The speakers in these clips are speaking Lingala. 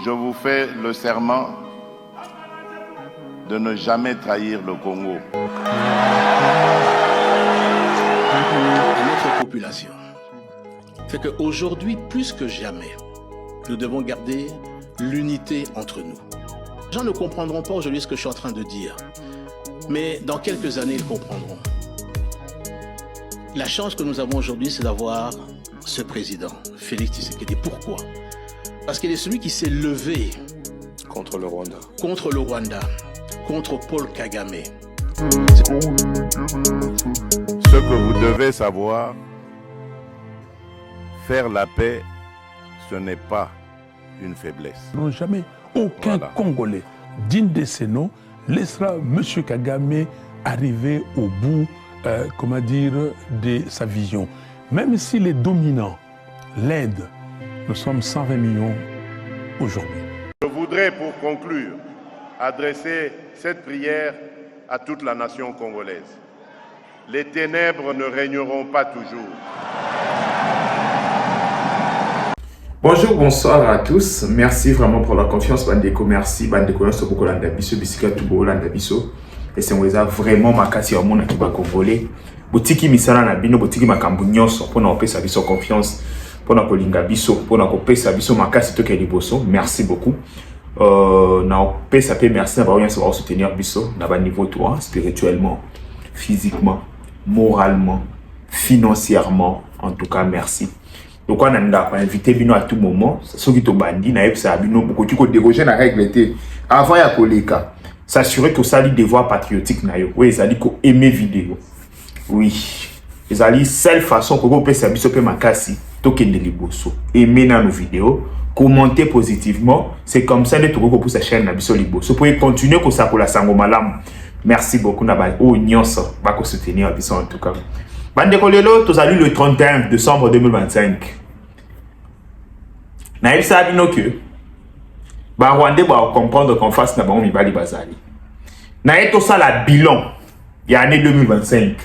je vous fais le serment de ne jamais trahir le Congo. À notre population, c'est qu'aujourd'hui, plus que jamais, nous devons garder l'unité entre nous. Les gens ne comprendront pas aujourd'hui ce que je suis en train de dire, mais dans quelques années, ils comprendront. La chance que nous avons aujourd'hui, c'est d'avoir ce président, Félix Tshisekedi. Pourquoi? Parce qu'il est celui qui s'est levé contre le Rwanda, contre Paul Kagame. Ce que vous devez savoir, faire la paix, ce n'est pas une faiblesse. Non, jamais aucun Congolais digne de ces noms laissera M. Kagame arriver au bout, de sa vision. Même si les dominants l'aident, nous sommes 120 millions aujourd'hui. Je voudrais, pour conclure, adresser cette prière à toute la nation congolaise. Les ténèbres ne régneront pas toujours. Bonjour, bonsoir à tous. Merci vraiment pour la confiance, Bandeko. Merci, Bandeko. Nous sommes Landa Biso, Bisika Toubo, Landa Biso. Et c'est vraiment ma casse au monde qui va congolais. Botiki misala na bino, botiki makambu nyonso, pour nous sa biso confiance, pour nous kolinga biso, pour nous kopesa biso makasi toke liboso. Merci beaucoup. Na pesa pe merci na ba va soutenir biso na ba niveau 3 spirituellement, physiquement, moralement, financièrement. En tout cas, merci. Donc on a invité bino à tout moment, ceux qui to bandi na epsa bino beaucoup tu ko déroger na règle té avant ya koleka. S'assurer que ça lit devoir patriotique na yo. Oui, ça dit ko aimer vidéo. Oui. Ça dit seule façon que vous pouvez s'abiso pe makasi tokende liboso. Aimer na nos vidéos, commenter positivement, c'est comme ça que tu pour sa chaîne na biso liboso. Pour continuer ko ça pour la sango malam. Merci beaucoup na ba o nyonso ba ko soutenir biso en tout cas. Bandeko lelo tozali le 31 décembre 2025. Na ebisa bino que ba Rwandais ba comprendre qu'en face na ba mibali bazali. Na eto ça la bilan ya année 2025.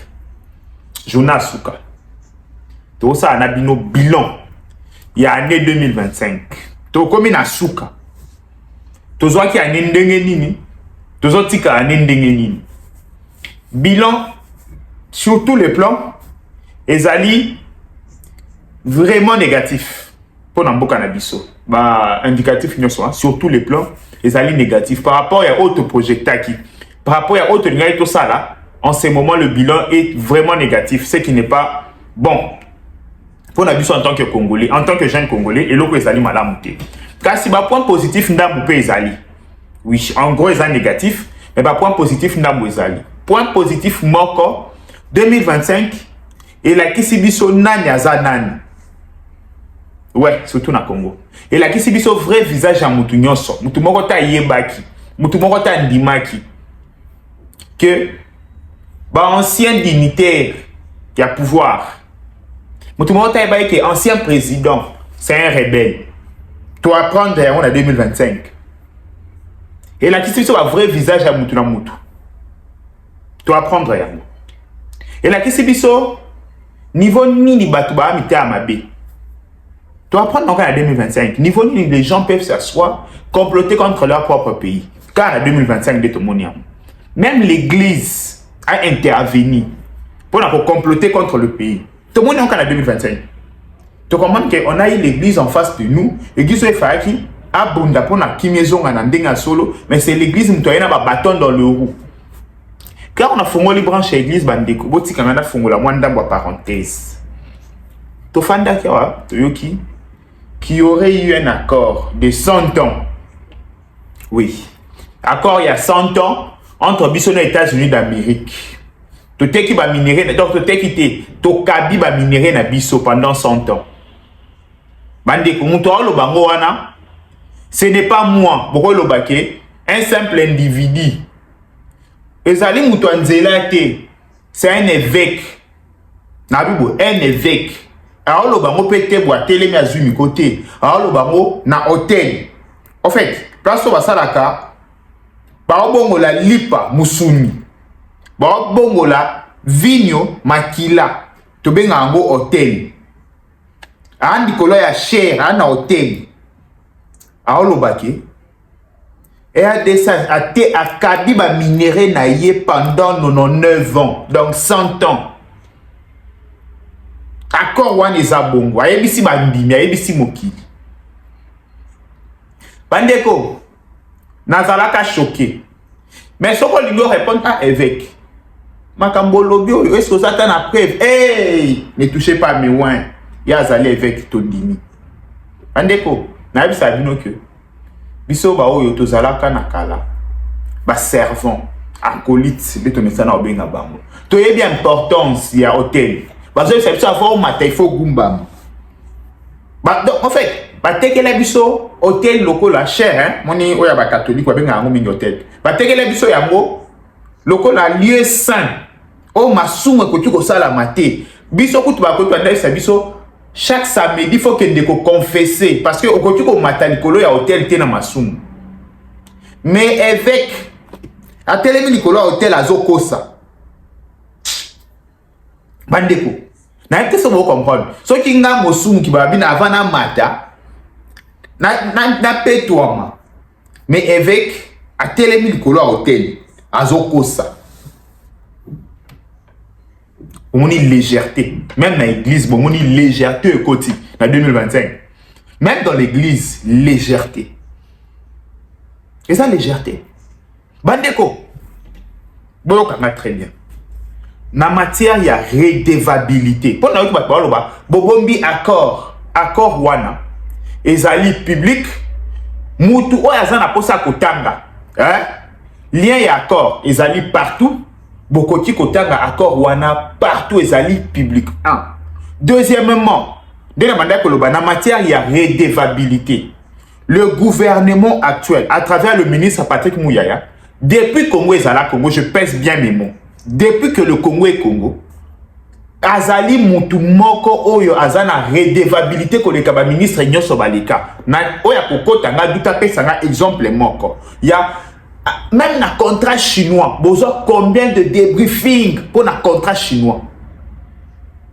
Jonas Souka. To ça na bino bilan ya année 2025. To komi na Souka. To zo ki année ndenge nini? To zo tika année ndenge nini? Bilan sur tous les plans ezali vraiment négatif pour Namboka Nabiso. Bah indicatif sur tous les plans ezali négatif par rapport à autre projectaki. Par rapport à autre lingay tout ça là, en ce moment le bilan est vraiment négatif, ce qui n'est pas bon pour Nabiso en tant que Congolais, en tant que jeune Congolais et l'autre ezali malamuté. Car si ba point positif ndambu pe ezali. Oui, en gros ezali négatif, mais ba point positif ndambu ezali. Point positif moko 2025 et la kisibiso nani azanani. Ouais, surtout na Congo. Et la kisibiso vrai visage à mutu nyonso. Mutu moko ta yebaki, mutu moko ta ndimaki. Que ba ancien dignitaire qui a pouvoir. Mutu moko ta yebaki que ancien président, c'est un rebelle. Tu vas prendre on a 2025. Et la kisibiso va vrai visage à mutu na mutu. Tu vas prendre yango. Et la kisibiso niveau ni batu ba mité amabe. Tu vas prendre encore en 2025. Niveau ni les gens peuvent s'asseoir, comploter contre leur propre pays. Car en 2025 de tout le monde. Même l'église a intervenu pour comploter contre le pays. Tout le monde est encore en 2025. Tu comprends qu'on a eu l'église en face de nous. L'église est faite à Bunda pour la kimezon en andenga solo, mais c'est l'église qui a un bâton dans le roue. Car on a fondé les branches à l'église, bandeko, boti kangana fongo la mwanda boa parenthèse. Tofanda kiwa, toyoki, qui aurait eu un accord de 100 ans. Oui. Accord il y a 100 ans entre Bissona et les États-Unis d'Amérique. Toteki ba minéré, donc toteki te, tokabi ba minéré na biso pendant 100 ans. Bandeko, muto lo bango wana, ce n'est pas moi, boko lo bake, un simple individu. Ezali muto nzela te, c'est un évêque. Nabibo, un évêque. Alors le bango pété boa télé mi azumi côté. Alors le bango na hôtel. En fait, place au basalaka, ba bongo la lipa musuni. Ba bongo la vigno makila. To benga ngo hôtel. Andi kolo ya cher ana hôtel. aolobaki RDC a kabi ba minéré na ye pendant 99 ans, donc 100 ans. Accord wan eza bongo, ayebisi ba ndimi, ayebisi mokili. Bandeko, nazalaka choqué. Mais ce qu'on lui répond à évêque. Makambo lobio, est-ce que ça t'en a preuve? Hey, ne touchez pas mes ouins. Il y a zali évêque tondimi. Bandeko, na bisa bino que biso ba oyo tozalaka na kala. Ba servant, acolyte, beto mesana obenga bango. To yebi importance ya hôtel. Parce que c'est ça faut matin il faut gumba. Donc en fait, ba tekela biso hôtel loko la cher hein, moni oya ba catholique ba benga ngo mingi hôtel. Ba tekela biso yango loko la lieu saint. O masumu ko tu ko sala maté. Biso kutu ba ko tu anda sa biso chaque samedi il faut que ndeko confesser parce que ko tu ko matalikolo ya hôtel te na masumu. Mais évêque a telemi likolo hôtel azokosa. Bandeko na ete so mo comprendre so ki nga mosumu ki ba bina avana mata na petouama mais évêque a telemi likolo hôtel azokosa. On a une légèreté. Même dans l'église, on a une légèreté au côté, en 2025. Même dans l'église, légèreté. Et ça, légèreté. Bandeko. Bon, on a très bien. Dans la matière, il y a redevabilité. Pour nous, Bobombi accord wana. Ezali public. Mutu oyazana posa kotanga. Lien et accord. Ezali partout. Bokoti kotanga accord wana partout ezali public. Deuxièmement, dans la matière il y a redevabilité. Le gouvernement actuel, à travers le ministre Patrick Mouyaya, depuis Congo ezala Congo, je pèse bien mes mots. Depuis que le Congo est Congo, azali mutu moko oyo azana redevabilité ko le kaba ministre nyoso baleka. Na oya kokota nga duta pesa nga exemple moko. Il y a même na contrat chinois, besoin combien de débriefing pour na contrat chinois?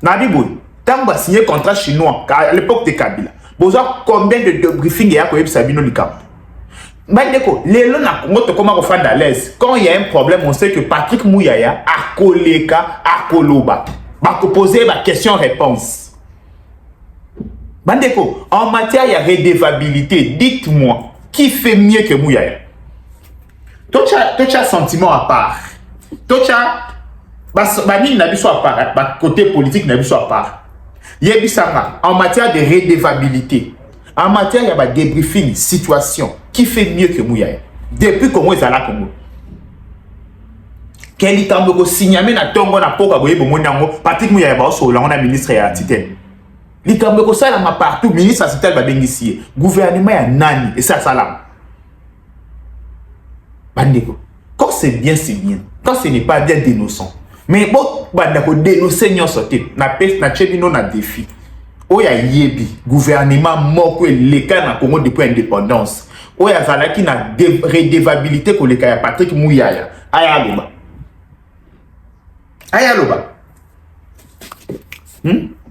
Nabiboui, tant que signé contrat chinois à l'époque de Kabila, besoin combien de débriefing il y a pour Sabino Likam? Bandeko, les lois na Congo te comment faire à l'aise. Quand il y a un problème, on sait que Patrick Mouyaya a koleka a koloba. Va poser ma question-réponse. Bandeko, en matière il y a redevabilité, dites-moi, qui fait mieux que Mouyaya? Tocha sentiment à part. Tocha bani na biso à part, côté politique na biso à part. Yebisanga en matière de redevabilité, en matière il y a des débriefing situation qui fait mieux que Mouyaya depuis Congo ezala Congo. Quel temps ko signamé na tongo na poka boye bomonango Patrick Mouyaya ba so la ministre ya Titel. Likambo ko sala ma partout ministre Titel ba bengisi gouvernement ya nani et ça salam. Bandeko, quand c'est bien, c'est bien. Quand ce n'est pas bien, dénonçant. Mais bon, bandeko dénoncer nyon sauté. Na peste na chebino na défi. Oya yebi, gouvernement moko leka na Congo depuis indépendance. Oya zalaki na redevabilité ko leka ya Patrick Mouyaya. Aya loba. Aya loba.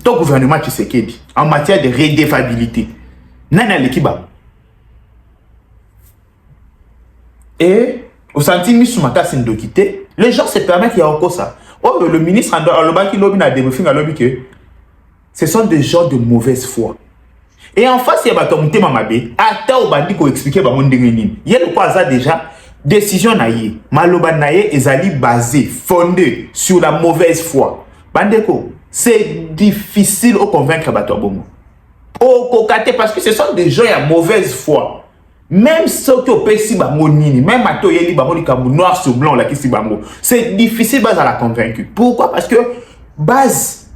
Ton gouvernement Tshisekedi en matière de redevabilité. Nana lekiba. Et au sentiment Soumata Sindokité, les gens se permettent qu'il y a encore ça. Oh, le ministre Andorabaki Lobi n'a débriefing à Lobi que ce sont des gens de mauvaise foi. Et en face, il y a Batomte Mamabe, Ata Obandi ko expliquer Bamondengenin. Il y a le quoi ça déjà décision naïe, Maloba naïe ezali basé, fondé sur la mauvaise foi. Bandeko, c'est difficile de convaincre Batobomo. Oh, kokate parce que ce sont des gens à mauvaise foi. Même ceux qui ont payé bango nini, même à toyeli bango ni kamu noir sur blanc là qui si bango, c'est difficile base à la convaincre. Pourquoi? Parce que base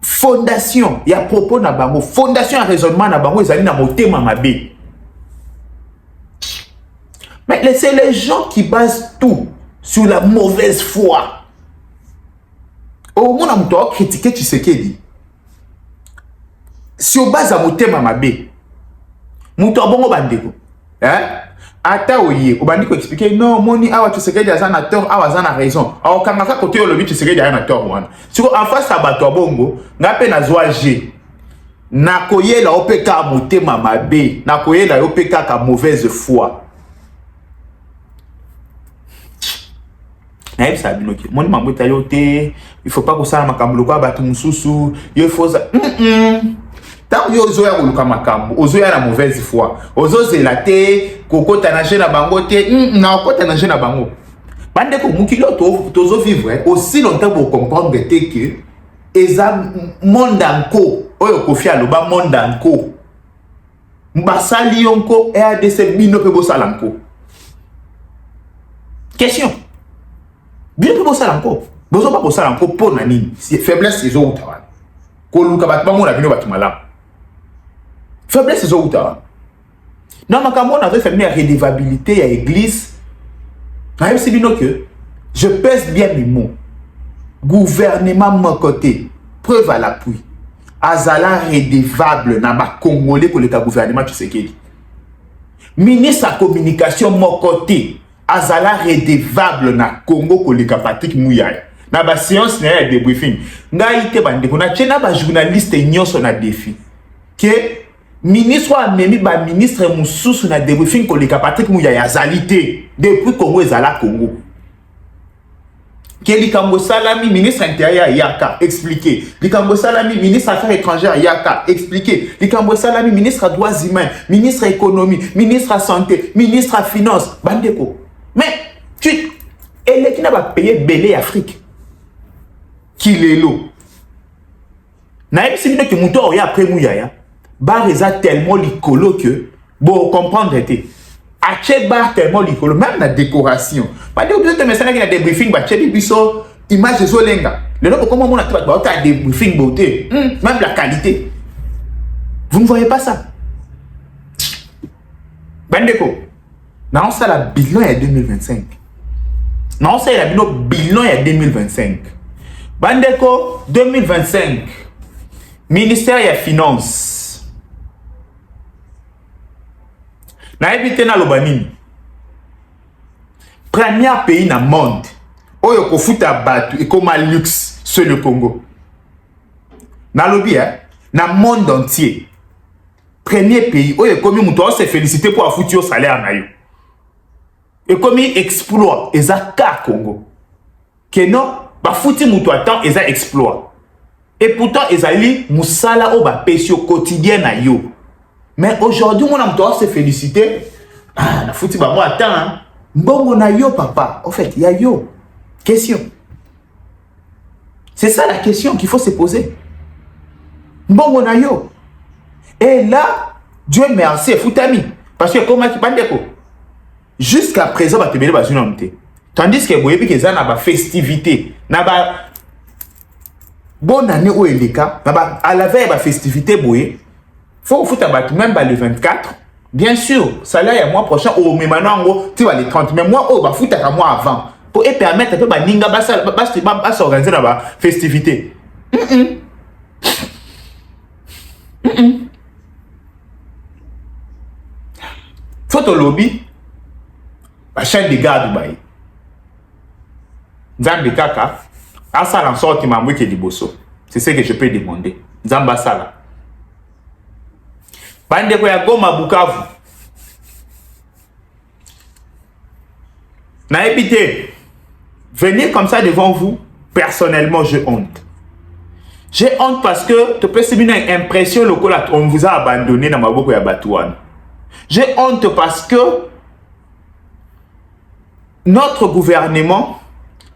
fondation, il y a propos na bango, fondation à raisonnement na bango, ils allaient na motema mabe. Mais c'est les gens qui basent tout sur la mauvaise foi. Au moins on doit critiquer Tshisekedi. Si on base à motema mabe, muto bongo bandeko. Ata oye, obandi ko expliquer non, moni awa Tshisekedi azana tort, awa azana raison. Awa kangaka côté olobi Tshisekedi azana tort wana. Siko en face à bato bongo, ngape na zoa G. nakoyela opeka motema mabe, nakoyela opeka ka mauvaise foi. Naïb Sabinoki, mon mambo tayote, il faut pas que ça makambo kwa batu mususu, il faut ça. Tant yo zo ya koluka makambo, ozo ya la mauvaise foi. Ozo zelate, kokota na jena bango te, na kokota na jena bango. Bande ko mukilo tozo vivre aussi longtemps pour comprendre que eza monde anko, oyo kofia loba monde anko. Mbasali yonko e ADC bino pe bosalanko. Question. Bien que bossa encore. Bozo pas bossa encore pour nani. C'est faiblesse ils ont utawa. Ko luka batba mo na bino batumala. Faiblesse ils ont utawa. Non makambo on avait fait une redevabilité à l'église. Même si bino que je pèse bien mes mots. Gouvernement mon côté. Preuve à l'appui. Azala redevable na ba congolais pour le gouvernement Tshisekedi. Ministre à communication mon côté. Azala redevable na Congo koleka Patrick Muyaya. Na ba séance na de briefing. Ngai te bande kona chena ba journaliste nyonso na défi. Que ministre wa memi ba ministre mususu na debriefing koleka Patrick Muyaya azalité depuis Congo ezala Congo. Que likambo salami ministre intérieur yaka expliquer. Likambo salami ministre affaires étrangères yaka expliquer. Likambo salami ministre des droits humains, ministre économie, ministre santé, ministre finance bandeko. Mais tu elle qui n'a pas payé belé Afrique qui est l'eau na si que muto ya après Muyaya ba reza tellement licolo que bon comprendre était ache ba tellement licolo même la décoration pas de obligé de me ça qui a des briefing ba chebi biso image zo lenga le nom comment on a ba des briefing beauté même la qualité vous ne voyez pas ça bandeko. Non, ça la bilan est 2025. Non, ça la bilan est 2025. Bandeko 2025. Ministère des Finances. Na évité na lobanini. Premier pays dans le monde. Oyo ko futa batu et comme luxe sur le Congo. Na lobi na monde entier. Premier pays oyo comme muto se féliciter pour foutu au salaire na yo. Et comme il exploit, ils ont qu'à Congo. Que non, bah fouti moutou attend, ils ont exploit. Et pourtant, ils ont dit, moussala ou bah pêche au quotidien na yo. Mais aujourd'hui, mon âme doit se féliciter. Ah, la fouti bah moi attends, hein. Mbongo na yo, papa. En fait, il y a yo. Question. C'est ça la question qu'il faut se poser. Mbongo na yo. Et là, Dieu merci, foutami. Parce que comment tu parles de jusqu'à présent, bah, tu es pas une tandis que vous avez que ça n'a pas festivité, n'a pas bonne année où il est cas, à la veille de la festivité, il faut foutre même le 24. Bien sûr, ça là, il y a mois prochain, ou mais maintenant, tu vas les 30, mais moi, oh, bah, foutre à moi avant, pour permettre un peu, bah, ninga, bah, s'organiser dans la festivité. Faut au lobby. La chaîne de garde baï. Nzambe kaka, asa la sorte ma mouke di bosso. C'est ce que je peux demander. Nzamba sala. Bande ko ya Goma Bukavu. Na épité. Venir comme ça devant vous, personnellement, j'ai honte. J'ai honte parce que tu peux se une impression locale, on vous a abandonné dans ma boko ya Batouane. J'ai honte parce que notre gouvernement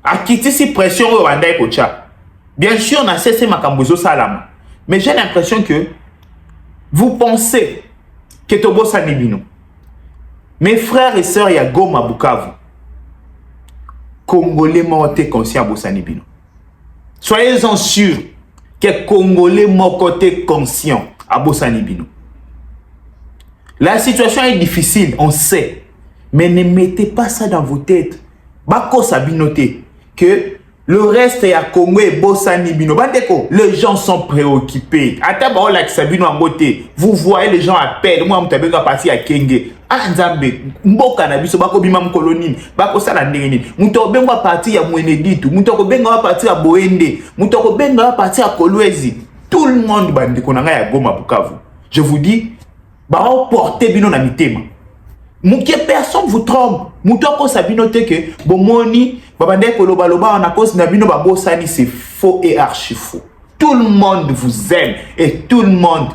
a quitté cette pression au Rwanda et au Tchad. Bien sûr, on a cessé Makambozo Salam. Mais j'ai l'impression que vous pensez que Tobo Sanibino, mes frères et sœurs, il y a Goma Bukavu, Congolais mortés conscients à Bossanibino. Soyez-en sûrs que Congolais mortés conscients à Bossanibino. La situation est difficile, on sait. Mais ne mettez pas ça dans vos têtes. Bako Sabinoté, que le reste est à Congo et Bossanibino. Bandeko, les gens sont préoccupés. Attends, là, Sabino en beauté. Vous voyez, les gens appellent. Moi, je suis parti à Kenge. Ah, Nzambe, Mboka na biso, Bako Bimam Kolonine, Bako Salandeni. Mouto Benga parti à Moueneditu. Mouto Benga parti à Boende. Mouto Benga parti à Kolwezi. Tout tout le monde bandeko na ngai ya Goma Bukavu. Je vous dis, portez bino na mitema. Mouké personne vous trompe. Moutoko sabino teke bomoni babandeko loba on a cause na bino babosani, c'est faux et archi faux. Tout le monde vous aime et tout le monde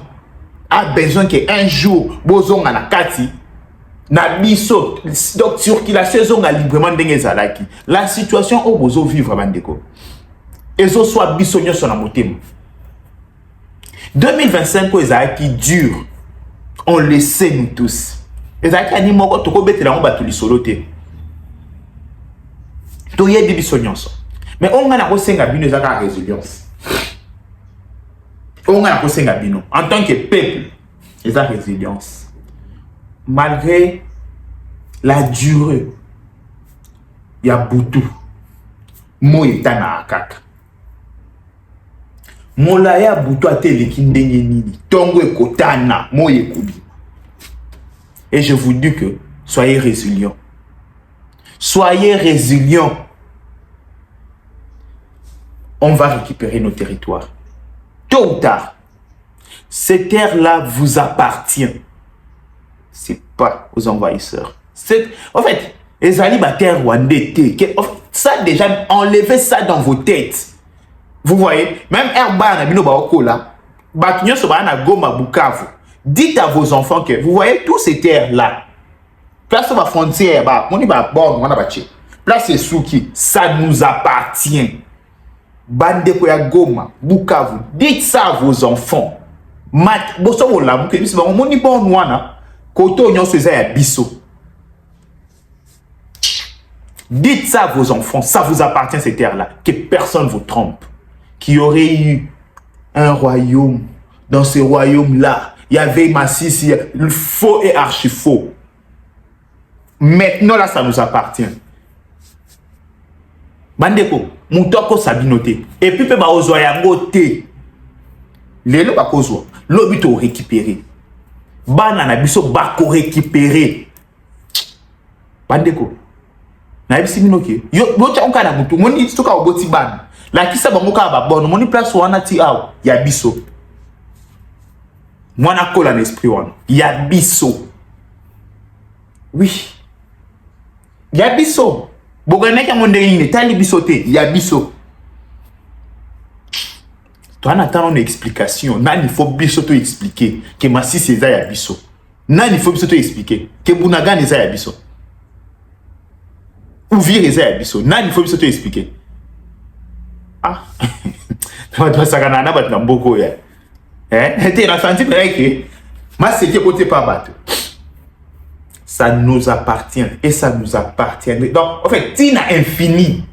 a besoin qu'un jour bozon na kati na biso. Donc circulation a librement ndenge zalaki. La situation au bozo vivre bandeko. Ezo soit biso nyoso na motema. 2025 ezalaki dur. On le sait nous tous. Ezalaki ani moko toko betela ngo batu lisolo te. To yebi biso nyonso. Mais on ngana ko senga bino ezaka résilience. On ngana ko senga bino en tant que peuple, ezaka résilience. Malgré la durée, il y a Boutou. Moïta na akaka. Molaya Boutou a teleki ndenge nini. Tongo ekotana, moye kubi. Et je vous dis que soyez résilients. Soyez résilients. On va récupérer nos territoires. Tôt ou tard, ces terres-là vous appartiennent. C'est pas aux envahisseurs. En fait, les alibataires rwandais, ça déjà, enlevez ça dans vos têtes. Vous voyez, même Herba Nabino Baokola, Batunyo Sobana Goma Bukavu, dites à vos enfants que, vous voyez tous ces terres-là, place ma frontière, place Souki, ça nous appartient. Bande Koya Goma, Bukavu, dites ça à vos enfants. Dites ça à vos enfants, ça vous appartient ces terres-là, que personne ne vous trompe. Qu'il y aurait eu un royaume, dans ce royaume-là, il y avait Massissi, le faux et archi faux. Maintenant, là, ça nous appartient. Bandeko, Moutoko Sabinoté. Et puis, bah, aux oyagoté. Les lots, bah, aux l'obito récupéré. Banana, biso, bako récupéré. Bandeko. Na ebisi minoke. Yo, bocha onka na mutu. Moni, stoka oboti ban. La kisa ba moka ba bon. Moni place wana ti aw. Ya biso. Mwana kola n'esprit wana. Ya biso. Oui. Ya biso. Boganeka mondeni tali biso te. Ya biso. Toi on attend une explication. Nan il faut biso to expliquer que Massissi eza ya biso. Nan il faut biso to expliquer que Bunagana eza ya biso. Ouvrir eza ya biso. Nan il faut biso to expliquer. Ah. Toi ça kana na bat na mboko ya. T'es la senti que Massissi côté pas battre. Ça nous appartient et ça nous appartient. Donc, en fait, Tina infini,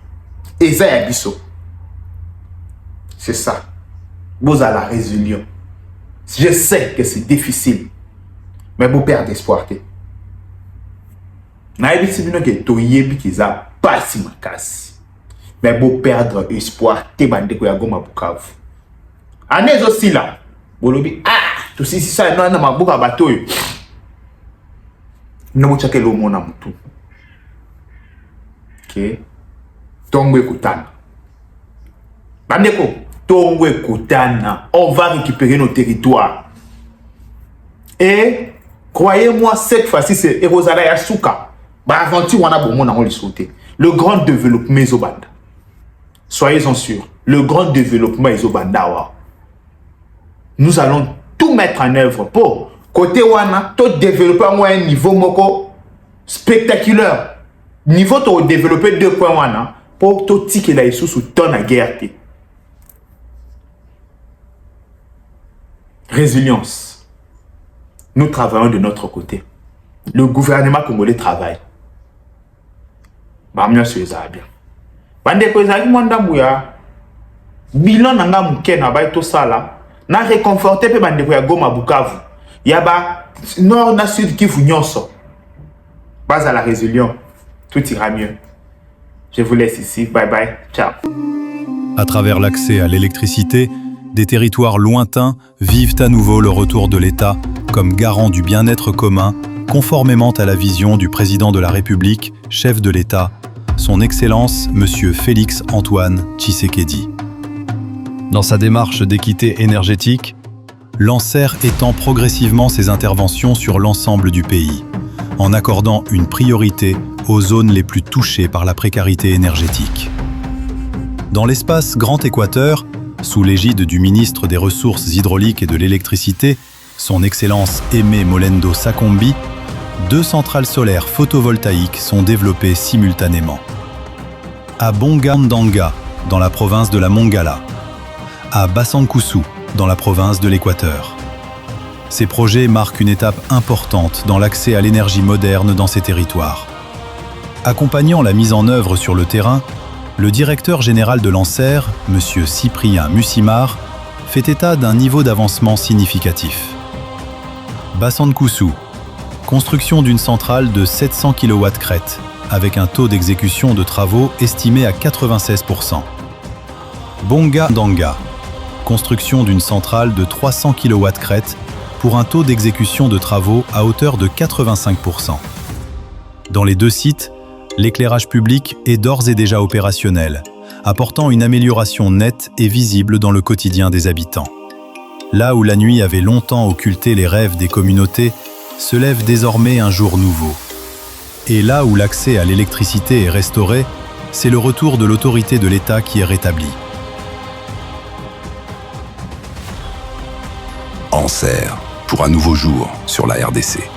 et ça y a biso. C'est ça. Vous avez la résilience. Je sais que c'est difficile, mais vous perdez espoir. Mais vous perdre espoir. Année aussi là. Vous avez tout ça, non, non, beaucoup à bateau. Nous chake lo mona mutu. Ok. Tongwe kutana. Bandeko, tongwe kutana. On va récupérer nos territoires. Et croyez-moi, cette fois-ci, c'est Erosala Yasuka. Bah, aventure, on a bon monde, on le sauter. Le grand développement Ezobanda. Soyez-en sûrs. Le grand développement Ezobanda. Nous allons tout mettre en œuvre pour côté wana, to développer un niveau moko spectaculaire. Niveau to développer 2.1 pour to tike la isu sous ton à guerre. Résilience. Nous travaillons de notre côté. Le gouvernement congolais travaille. Bamia sur ça bien. Bande ko ezali mwanda mbuya. Bilan nanga muke na ba to sala. Na réconforter pe bande ko ya Goma Bukavu. Yaba, nord, na sud, qui vous nyonso. Base à la résilience, tout ira mieux. Je vous laisse ici. Bye bye. Ciao. À travers l'accès à l'électricité, des territoires lointains vivent à nouveau le retour de l'État comme garant du bien-être commun, conformément à la vision du président de la République, chef de l'État, son Excellence, Monsieur Félix Antoine Tshisekedi. Dans sa démarche d'équité énergétique, Lancer étend progressivement ses interventions sur l'ensemble du pays, en accordant une priorité aux zones les plus touchées par la précarité énergétique. Dans l'espace Grand Équateur, sous l'égide du ministre des Ressources hydrauliques et de l'électricité, son Excellence Aimé Molendo Sacombi, 2 centrales solaires photovoltaïques sont développées simultanément. À Bongandanga, dans la province de la Mongala, à Bassankousou, dans la province de l'Équateur. Ces projets marquent une étape importante dans l'accès à l'énergie moderne dans ces territoires. Accompagnant la mise en œuvre sur le terrain, le directeur général de Lancer, M. Cyprien Mussimar, fait état d'un niveau d'avancement significatif. Bassankousou, construction d'une centrale de 700 kW crête, avec un taux d'exécution de travaux estimé à 96%. Bongandanga, construction d'une centrale de 300 kW crête pour un taux d'exécution de travaux à hauteur de 85%. Dans les 2 sites, l'éclairage public est d'ores et déjà opérationnel, apportant une amélioration nette et visible dans le quotidien des habitants. Là où la nuit avait longtemps occulté les rêves des communautés, se lève désormais un jour nouveau. Et là où l'accès à l'électricité est restauré, c'est le retour de l'autorité de l'État qui est rétabli. Anser, pour un nouveau jour sur la RDC.